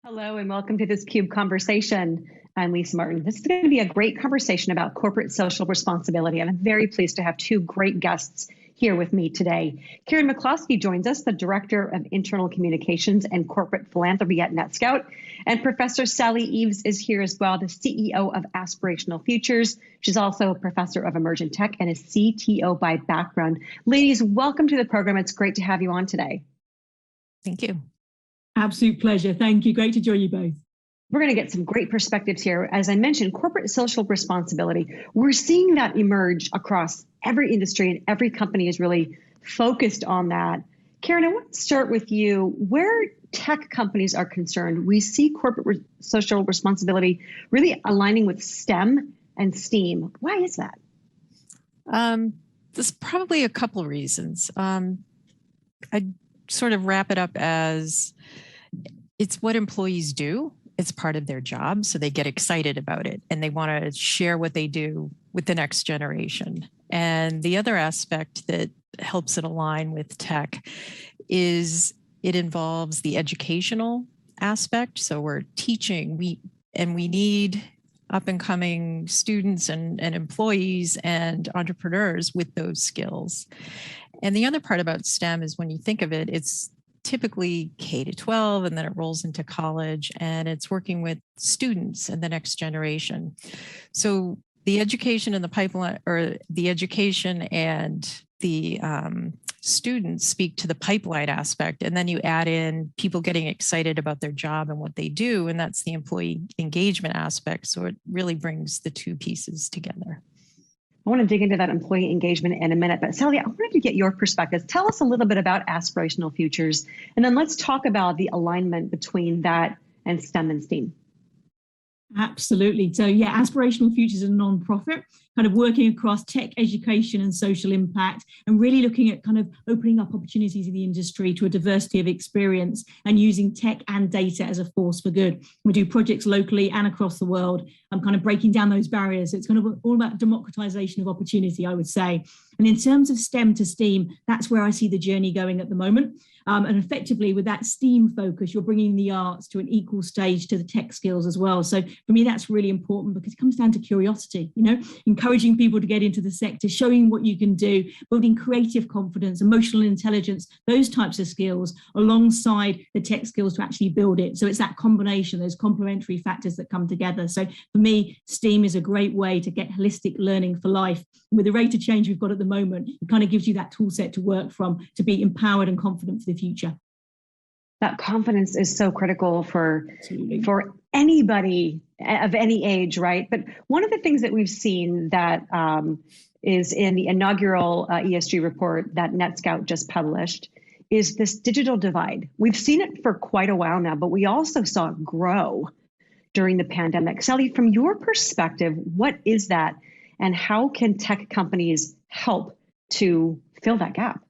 Hello and welcome to this CUBE conversation. I'm Lisa Martin. This is going to be a great conversation about corporate social responsibility, and I'm very pleased to have two great guests here with me today. Karen McCloskey joins us, the Director of Internal Communications and Corporate Philanthropy at NETSCOUT, and Professor Sally Eaves is here as well, the CEO of Aspirational Futures. She's also a Professor of Emerging Tech and a CTO by background. Ladies, welcome to the program. It's great to have you on today. Thank you. Absolute pleasure. Thank you. Great to join you both. We're going to get some great perspectives here. As I mentioned, corporate social responsibility, we're seeing that emerge across every industry, and every company is really focused on that. Karen, I want to start with you. Where tech companies are concerned, we see corporate social responsibility really aligning with STEM and STEAM. Why is that? There's probably a couple of reasons. I'd sort of wrap it up as it's what employees do. It's part of their job, so they get excited about it and they want to share what they do with the next generation. And the other aspect that helps it align with tech is it involves the educational aspect. So we're teaching, we need up and coming students and employees and entrepreneurs with those skills. And the other part about STEM is when you think of it, it's typically K to 12, and then it rolls into college, and it's working with students and the next generation. So the education and the pipeline, or the education and the students speak to the pipeline aspect, and then you add in people getting excited about their job and what they do, and that's the employee engagement aspect. So it really brings the two pieces together. I want to dig into that employee engagement in a minute, but Sally, I wanted to get your perspective. Tell us a little bit about Aspirational Futures, and then let's talk about the alignment between that and STEM and STEAM. Absolutely. So yeah, Aspirational Futures is a nonprofit kind of working across tech, education and social impact, and really looking at kind of opening up opportunities in the industry to a diversity of experience and using tech and data as a force for good. We do projects locally and across the world. I'm kind of breaking down those barriers. It's kind of all about democratization of opportunity, I would say. And in terms of STEM to STEAM, that's where I see the journey going at the moment. And effectively with that STEAM focus, you're bringing the arts to an equal stage to the tech skills as well. So for me, that's really important because it comes down to curiosity, encouraging people to get into the sector, showing what you can do, building creative confidence, emotional intelligence, those types of skills alongside the tech skills to actually build it. So it's that combination, those complementary factors that come together. So for me, STEAM is a great way to get holistic learning for life. With the rate of change we've got at the moment, it kind of gives you that tool set to work from to be empowered and confident for the future. That confidence is so critical for anybody of any age, right? But one of the things that we've seen that is in the inaugural ESG report that NETSCOUT just published is this digital divide. We've seen it for quite a while now, but we also saw it grow during the pandemic. Sally, from your perspective, what is that, and how can tech companies help to fill that gap?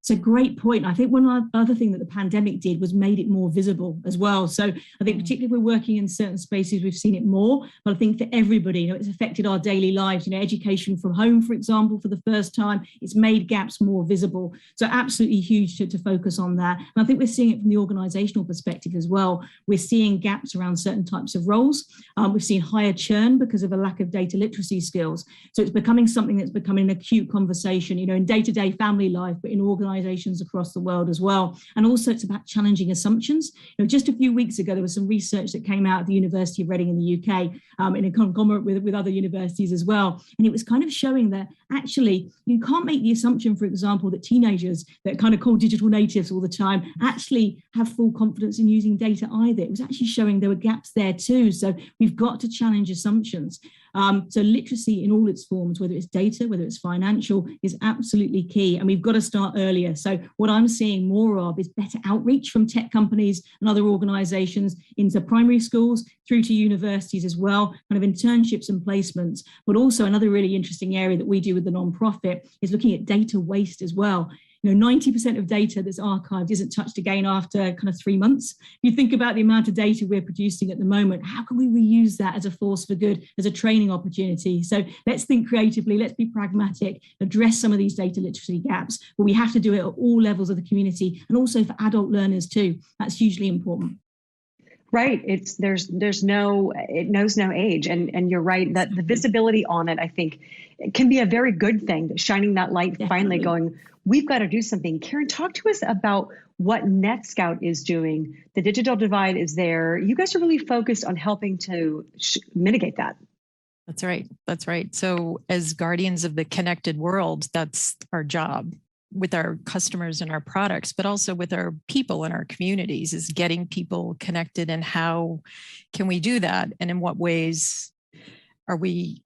It's a great point. I think one other thing that the pandemic did was made it more visible as well. So I think particularly if we're working in certain spaces, we've seen it more. But I think for everybody, it's affected our daily lives. Education from home, for example, for the first time, it's made gaps more visible. So absolutely huge to focus on that. And I think we're seeing it from the organizational perspective as well. We're seeing gaps around certain types of roles. We've seen higher churn because of a lack of data literacy skills. So it's becoming something that's becoming an acute conversation, in day-to-day family life, but in organizations across the world as well. And also it's about challenging assumptions. Just a few weeks ago, there was some research that came out of the University of Reading in the UK in a conglomerate with other universities as well. And it was kind of showing that actually you can't make the assumption, for example, that teenagers that kind of call digital natives all the time actually have full confidence in using data either. It was actually showing there were gaps there too. So we've got to challenge assumptions. So literacy in all its forms, whether it's data, whether it's financial, is absolutely key. And we've got to start earlier. So what I'm seeing more of is better outreach from tech companies and other organizations into primary schools through to universities as well, kind of internships and placements. But also another really interesting area that we do with the nonprofit is looking at data waste as well. 90% of data that's archived isn't touched again after kind of 3 months. If you think about the amount of data we're producing at the moment, how can we reuse that as a force for good, as a training opportunity? So let's think creatively, let's be pragmatic, address some of these data literacy gaps, but we have to do it at all levels of the community and also for adult learners too. That's hugely important. Right. It knows no age. And you're right that the visibility on it, I think, it can be a very good thing, shining that light, finally going, we've got to do something. Karen, talk to us about what NETSCOUT is doing. The digital divide is there. You guys are really focused on helping to mitigate that. That's right. That's right. So as guardians of the connected world, that's our job with our customers and our products, but also with our people and our communities, is getting people connected. And how can we do that? And in what ways are we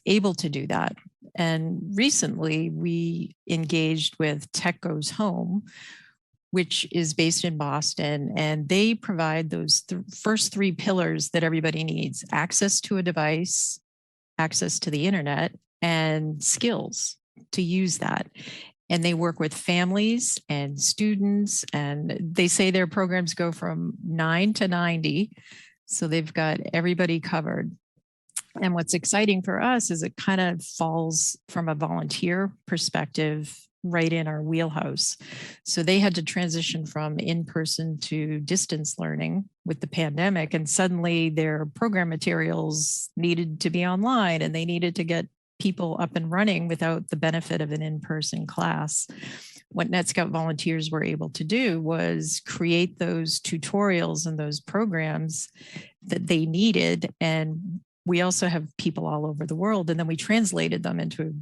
able to do that? And recently we engaged with Tech Goes Home, which is based in Boston, and they provide those first three pillars that everybody needs: access to a device, access to the internet, and skills to use that. And they work with families and students, and they say their programs go from 9 to 90. So they've got everybody covered. And what's exciting for us is it kind of falls from a volunteer perspective right in our wheelhouse. So they had to transition from in-person to distance learning with the pandemic, and suddenly their program materials needed to be online, and they needed to get people up and running without the benefit of an in-person class. What NETSCOUT volunteers were able to do was create those tutorials and those programs that they needed. And we also have people all over the world, and then we translated them into a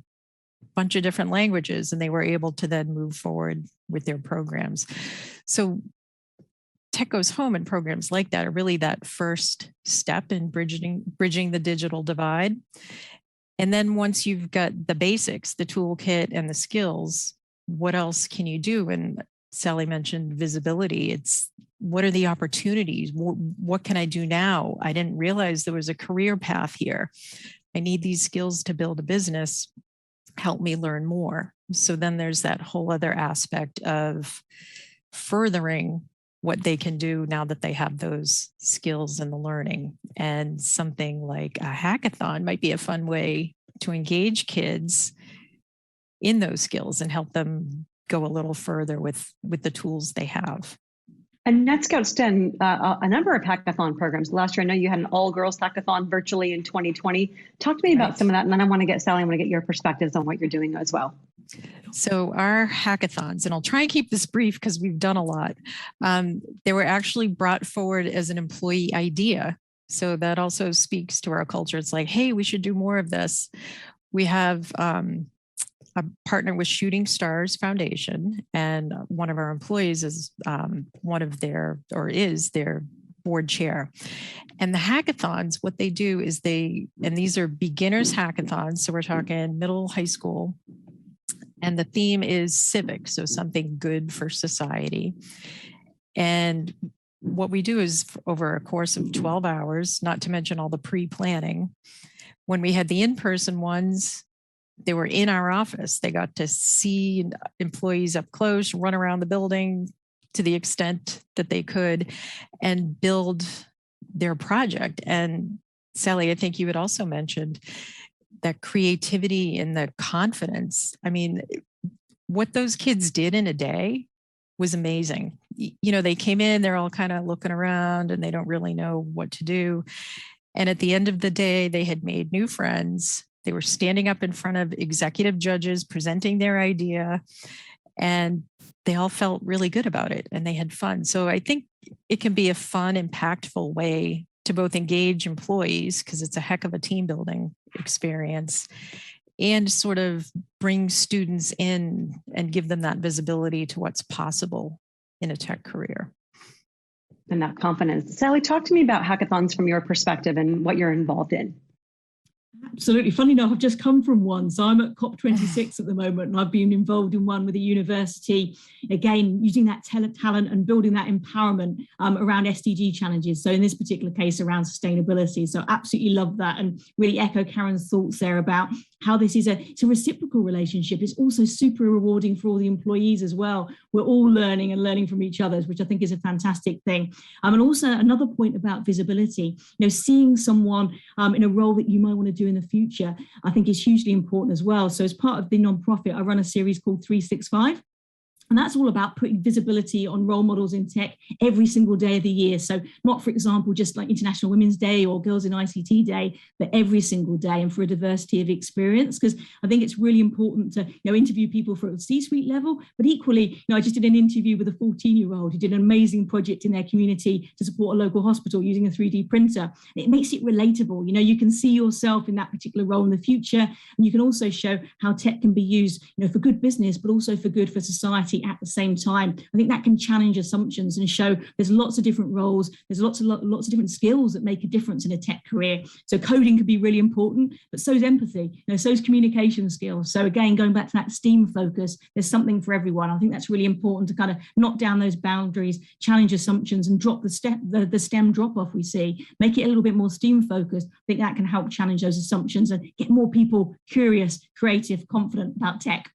bunch of different languages, and they were able to then move forward with their programs. So Tech Goes Home and programs like that are really that first step in bridging the digital divide. And then once you've got the basics, the toolkit and the skills, what else can you do? And Sally mentioned visibility. It's what are the opportunities? What can I do now? I didn't realize there was a career path here. I need these skills to build a business. Help me learn more. So then there's that whole other aspect of furthering what they can do now that they have those skills and the learning. And something like a hackathon might be a fun way to engage kids in those skills and help them go a little further with the tools they have. And NETSCOUT's done a number of hackathon programs. Last year, I know you had an all-girls hackathon virtually in 2020. Talk to me about some of that, and then I want to get Sally, I want to get your perspectives on what you're doing as well. So our hackathons, and I'll try and keep this brief because we've done a lot, they were actually brought forward as an employee idea. So that also speaks to our culture. It's like, hey, we should do more of this. We have a partner with Shooting Stars Foundation, and one of our employees is is their board chair. And the hackathons, what they do is and these are beginners hackathons. So we're talking middle, high school. And the theme is civic, so something good for society. And what we do is over a course of 12 hours, not to mention all the pre-planning. When we had the in-person ones, they were in our office. They got to see employees up close, run around the building to the extent that they could, and build their project. And Sally, I think you had also mentioned that creativity and the confidence. I mean, what those kids did in a day was amazing. You know, they came in, they're all kind of looking around and they don't really know what to do. And at the end of the day, they had made new friends. They were standing up in front of executive judges, presenting their idea, and they all felt really good about it and they had fun. So I think it can be a fun, impactful way to both engage employees, because it's a heck of a team building experience, and sort of bring students in and give them that visibility to what's possible in a tech career. And that confidence. Sally, talk to me about hackathons from your perspective and what you're involved in. Absolutely. Funny enough, I've just come from one. So I'm at COP26 at the moment, and I've been involved in one with a university, again, using that talent and building that empowerment around SDG challenges. So in this particular case, around sustainability. So absolutely love that, and really echo Karen's thoughts there about how this is it's a reciprocal relationship. It's also super rewarding for all the employees as well. We're all learning and learning from each other, which I think is a fantastic thing. And also another point about visibility, seeing someone in a role that you might want to do in the future, I think is hugely important as well. So as part of the nonprofit, I run a series called 365. And that's all about putting visibility on role models in tech every single day of the year. So not, for example, just like International Women's Day or Girls in ICT Day, but every single day, and for a diversity of experience. Because I think it's really important to interview people for a C-suite level, but equally, I just did an interview with a 14-year-old who did an amazing project in their community to support a local hospital using a 3D printer. It makes it relatable. You can see yourself in that particular role in the future, and you can also show how tech can be used, for good business, but also for good for society at the same time. I think that can challenge assumptions and show there's lots of different roles, there's lots of different skills that make a difference in a tech career. So coding could be really important, but so is empathy, so is communication skills. So again, going back to that STEAM focus, there's something for everyone. I think that's really important to kind of knock down those boundaries, challenge assumptions, and drop the STEM drop-off we see, make it a little bit more STEAM focused. I think that can help challenge those assumptions and get more people curious, creative, confident about tech.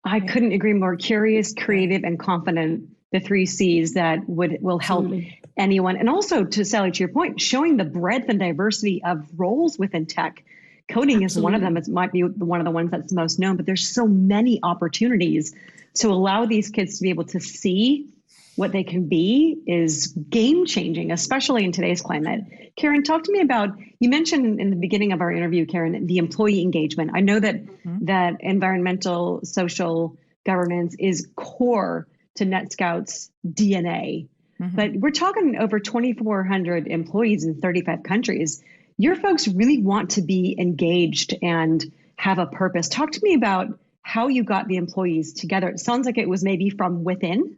I couldn't agree more. Curious, creative, and confident, the 3 C's that will help anyone. And also, to Sally, to your point, showing the breadth and diversity of roles within tech. Coding is one of them. It might be one of the ones that's most known, but there's so many opportunities to allow these kids to be able to see what they can be is game changing, especially in today's climate. Karen, talk to me about, you mentioned in the beginning of our interview, Karen, the employee engagement. I know that that environmental, social governance is core to NETSCOUT's DNA, but we're talking over 2,400 employees in 35 countries. Your folks really want to be engaged and have a purpose. Talk to me about how you got the employees together. It sounds like it was maybe from within.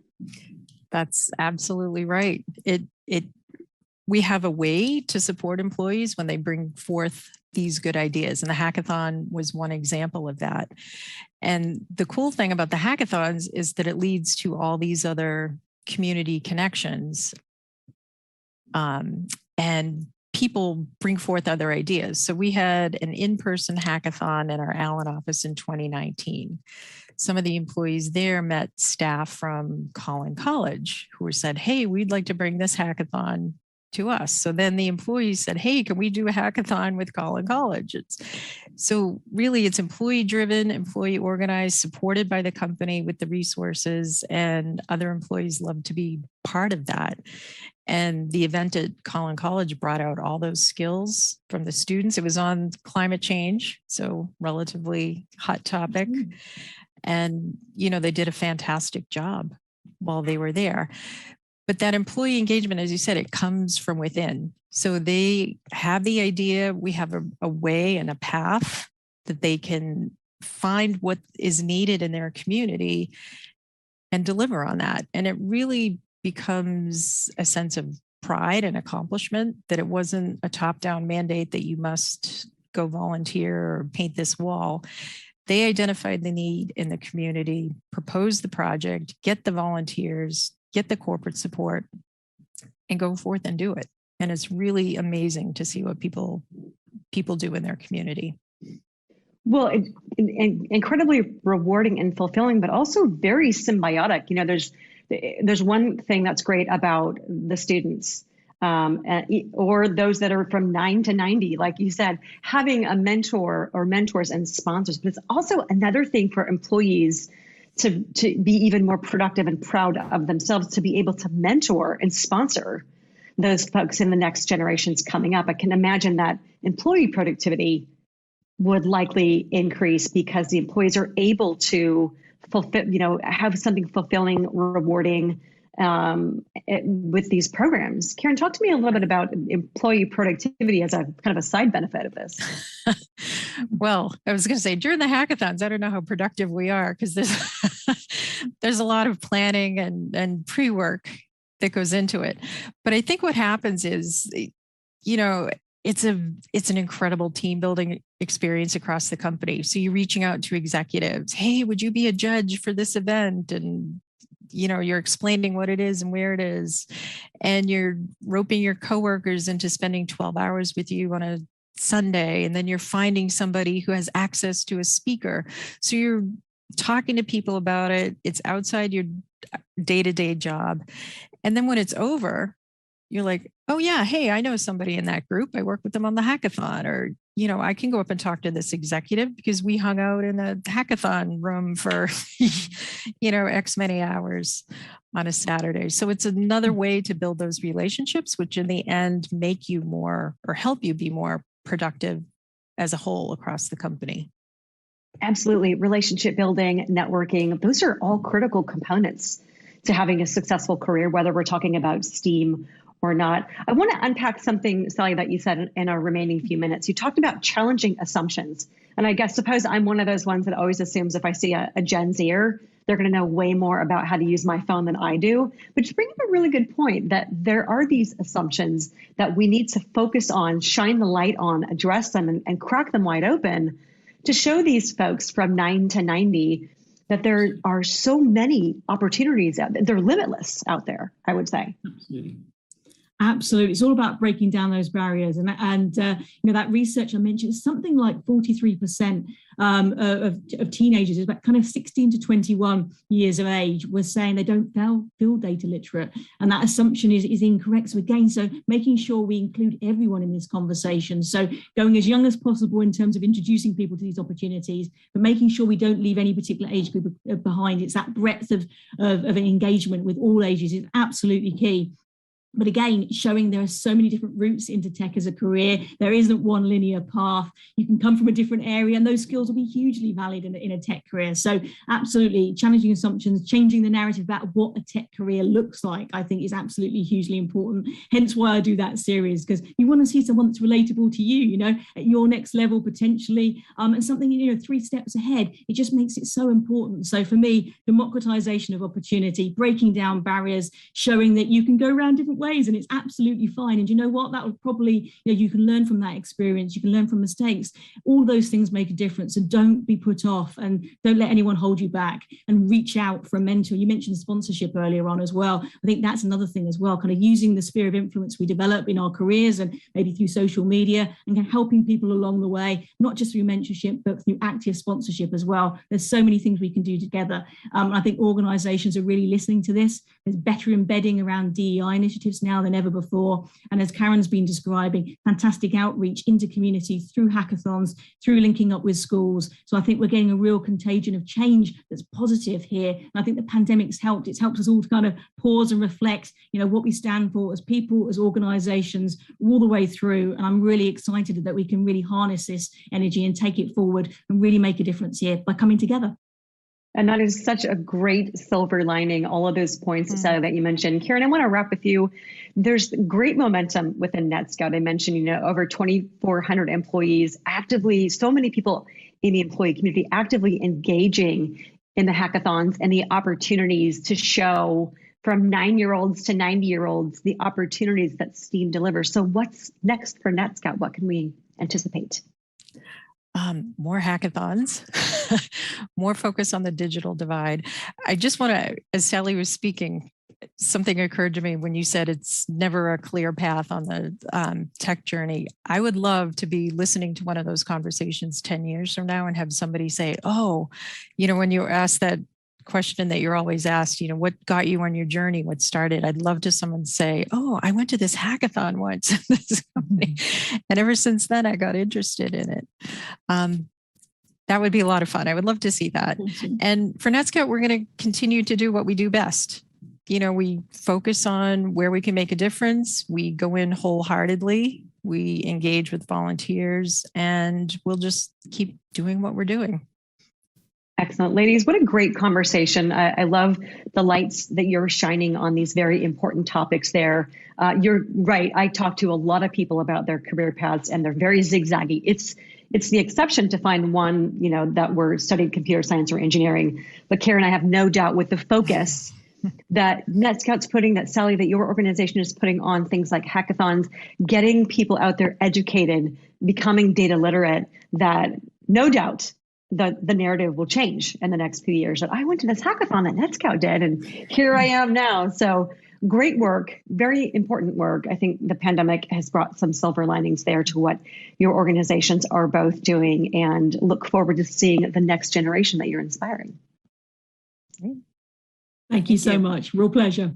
That's absolutely right. We have a way to support employees when they bring forth these good ideas. And the hackathon was one example of that. And the cool thing about the hackathons is that it leads to all these other community connections. And people bring forth other ideas. So we had an in-person hackathon in our Allen office in 2019. Some of the employees there met staff from Collin College who said, hey, we'd like to bring this hackathon to us. So then the employees said, hey, can we do a hackathon with Collin College? So really it's employee driven, employee organized, supported by the company with the resources, and other employees love to be part of that. And the event at Collin College brought out all those skills from the students. It was on climate change, so relatively hot topic. And, they did a fantastic job while they were there. But that employee engagement, as you said, it comes from within. So they have the idea, we have a way and a path that they can find what is needed in their community and deliver on that. And it really becomes a sense of pride and accomplishment that it wasn't a top-down mandate that you must go volunteer or paint this wall. They identified the need in the community, proposed the project, get the volunteers, get the corporate support, and go forth and do it. And it's really amazing to see what people do in their community. Well, incredibly rewarding and fulfilling, but also very symbiotic. There's one thing that's great about the students, or those that are from 9 to 90, like you said, having a mentor or mentors and sponsors. But it's also another thing for employees to be even more productive and proud of themselves, to be able to mentor and sponsor those folks in the next generations coming up. I can imagine that employee productivity would likely increase because the employees are able to fulfill, have something fulfilling, rewarding with these programs. Karen, talk to me a little bit about employee productivity as a kind of a side benefit of this. Well, I was going to say during the hackathons, I don't know how productive we are because there's a lot of planning and pre-work that goes into it. But I think what happens is, it's an incredible team building experience across the company. So you're reaching out to executives. Hey, would you be a judge for this event? And you're explaining what it is and where it is, and you're roping your coworkers into spending 12 hours with you on a Sunday, and then you're finding somebody who has access to a speaker. So you're talking to people about it. It's outside your day-to-day job. And then when it's over, you're like, oh yeah, hey, I know somebody in that group. I work with them on the hackathon, or I can go up and talk to this executive because we hung out in a hackathon room for, X many hours on a Saturday. So it's another way to build those relationships, which in the end make you more or help you be more productive as a whole across the company. Absolutely. Relationship building, networking, those are all critical components to having a successful career, whether we're talking about STEAM or not. I want to unpack something, Sally, that you said in our remaining few minutes. You talked about challenging assumptions. And I suppose I'm one of those ones that always assumes if I see a Gen Zer, they're going to know way more about how to use my phone than I do. But you bring up a really good point that there are these assumptions that we need to focus on, shine the light on, address them, and crack them wide open to show these folks from 9 to 90 that there are so many opportunities out there. They're limitless out there, I would say. Absolutely. It's all about breaking down those barriers. And that research I mentioned is something like 43% of teenagers, about kind of 16 to 21 years of age, were saying they don't feel data literate. And that assumption is incorrect. So again, making sure we include everyone in this conversation. So going as young as possible in terms of introducing people to these opportunities, but making sure we don't leave any particular age group behind. It's that breadth of an engagement with all ages is absolutely key. But again, showing there are so many different routes into tech as a career. There isn't one linear path. You can come from a different area and those skills will be hugely valid in a tech career. So absolutely challenging assumptions, changing the narrative about what a tech career looks like, I think is absolutely hugely important. Hence why I do that series, because you want to see someone that's relatable to you, at your next level potentially, and something, 3 steps ahead. It just makes it so important. So for me, democratization of opportunity, breaking down barriers, showing that you can go around different ways and it's absolutely fine. And you know what, that would probably, you can learn from that experience, you can learn from mistakes. All those things make a difference. So don't be put off and don't let anyone hold you back, and reach out for a mentor. You mentioned sponsorship earlier on as well. I think that's another thing as well, kind of using the sphere of influence we develop in our careers and maybe through social media, and helping people along the way, not just through mentorship, but through active sponsorship as well. There's so many things we can do together. I think organizations are really listening to this. There's better embedding around DEI initiatives now than ever before. And as Karen's been describing, fantastic outreach into community through hackathons, through linking up with schools. So I think we're getting a real contagion of change that's positive here. And I think the pandemic's helped. It's helped us all to kind of pause and reflect, what we stand for as people, as organizations, all the way through. And I'm really excited that we can really harness this energy and take it forward and really make a difference here by coming together. And that is such a great silver lining, all of those points that you mentioned. Karen, I want to wrap with you. There's great momentum within NETSCOUT. I mentioned, over 2,400 employees actively, so many people in the employee community actively engaging in the hackathons and the opportunities to show from 9-year-olds to 90-year-olds the opportunities that STEAM delivers. So what's next for NETSCOUT? What can we anticipate? More hackathons, more focus on the digital divide. I just want to, as Sally was speaking, something occurred to me when you said it's never a clear path on the tech journey. I would love to be listening to one of those conversations 10 years from now and have somebody say, oh, when you were asked that question that you're always asked, what got you on your journey? What started? I'd love to someone say, oh, I went to this hackathon once in this company. And ever since then, I got interested in it. That would be a lot of fun. I would love to see that. And for NETSCOUT, we're going to continue to do what we do best. We focus on where we can make a difference. We go in wholeheartedly. We engage with volunteers, and we'll just keep doing what we're doing. Excellent. Ladies, what a great conversation. I love the lights that you're shining on these very important topics there. You're right. I talk to a lot of people about their career paths, and they're very zigzaggy. It's the exception to find one, that were studying computer science or engineering. But Karen, I have no doubt with the focus that NETSCOUT's putting, that Sally, that your organization is putting on things like hackathons, getting people out there educated, becoming data literate, that no doubt the narrative will change in the next few years. That I went to this hackathon that NETSCOUT did, and here I am now. So great work, very important work. I think the pandemic has brought some silver linings there to what your organizations are both doing, and look forward to seeing the next generation that you're inspiring. Thank you so much. Real pleasure.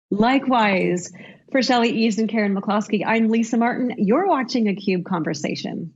Likewise. For Sally Eaves and Karen McCloskey, I'm Lisa Martin. You're watching a CUBE Conversation.